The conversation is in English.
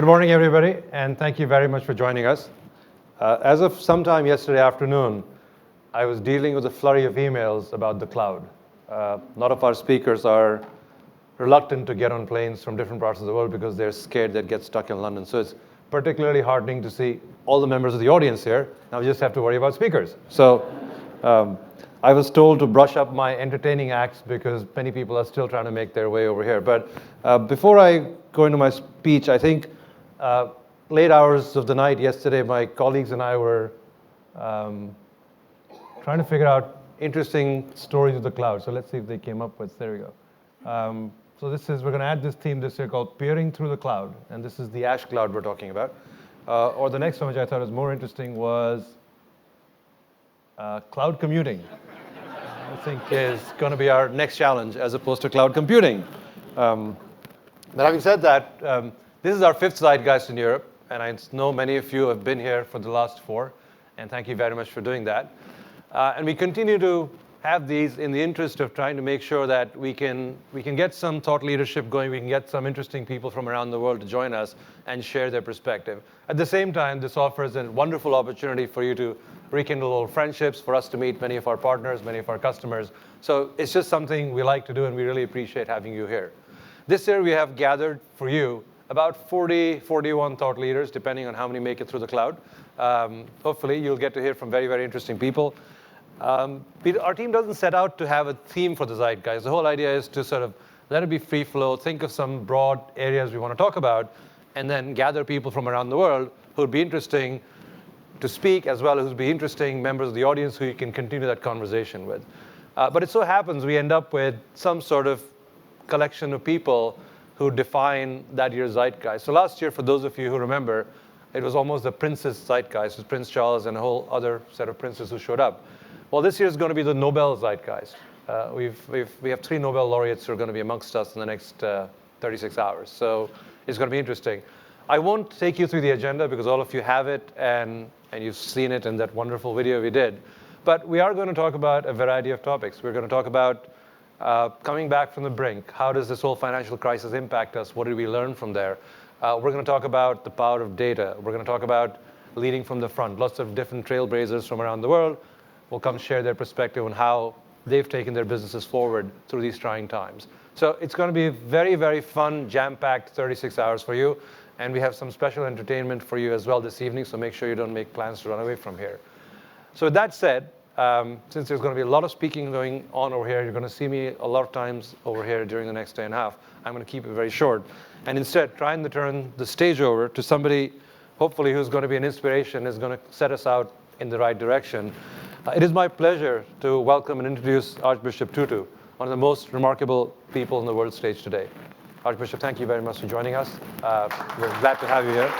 Good morning, everybody, and thank you very much for joining us. As of sometime yesterday afternoon, I was dealing with a flurry of emails about the cloud. A lot of our speakers are reluctant to get on planes from different parts of the world because they're scared they'd get stuck in London. So it's particularly heartening to see all the members of the audience here. Now we just have to worry about speakers. So I was told to brush up my entertaining acts because many people are still trying to make their way over here. But before I go into my speech, I think late hours of the night yesterday, my colleagues and I were trying to figure out interesting stories of the cloud. So let's see if they came up with, there we go. So we're going to add this theme this year called Peering Through the Cloud. And this is the ash cloud we're talking about. Or the next one, which I thought was more interesting, was cloud commuting. I think is going to be our next challenge as opposed to cloud computing. But having said that, this is our fifth Zeitgeist in Europe. And I know many of you have been here for the last 4. And thank you very much for doing that. And we continue to have these in the interest of trying to make sure that we can get some thought leadership going, we can get some interesting people from around the world to join us and share their perspective. At the same time, this offers a wonderful opportunity for you to rekindle old friendships, for us to meet many of our partners, many of our customers. So it's just something we like to do, and we really appreciate having you here. This year, we have gathered for you about 40, 41 thought leaders, depending on how many make it through the cloud. Hopefully, you'll get to hear from very, very interesting people. Our team doesn't set out to have a theme for the Zeitgeist. The whole idea is to sort of let it be free flow, think of some broad areas we want to talk about, and then gather people from around the world who would be interesting to speak, as well as who'd be interesting members of the audience who you can continue that conversation with. But it so happens we end up with some sort of collection of people who define that year's Zeitgeist. So last year, for those of you who remember, it was almost the Prince's Zeitgeist, with Prince Charles and a whole other set of princes who showed up. Well, this year is going to be the Nobel Zeitgeist. We have 3 Nobel laureates who are going to be amongst us in the next 36 hours. So it's going to be interesting. I won't take you through the agenda because all of you have it and you've seen it in that wonderful video we did. But we are going to talk about a variety of topics. We're going to talk about coming back from the brink. How does this whole financial crisis impact us? What did we learn from there? We're going to talk about the power of data. We're going to talk about leading from the front. Lots of different trailblazers from around the world will come share their perspective on how they've taken their businesses forward through these trying times. So it's going to be a very, very fun, jam-packed 36 hours for you. And we have some special entertainment for you as well this evening, so make sure you don't make plans to run away from here. So with that said, since there's going to be a lot of speaking going on over here, you're going to see me a lot of times over here during the next day and a half. I'm going to keep it very short. And instead, trying to turn the stage over to somebody, hopefully, who's going to be an inspiration, is going to set us out in the right direction. It is my pleasure to welcome and introduce Archbishop Tutu, one of the most remarkable people on the world stage today. Archbishop, thank you very much for joining us. We're glad to have you here.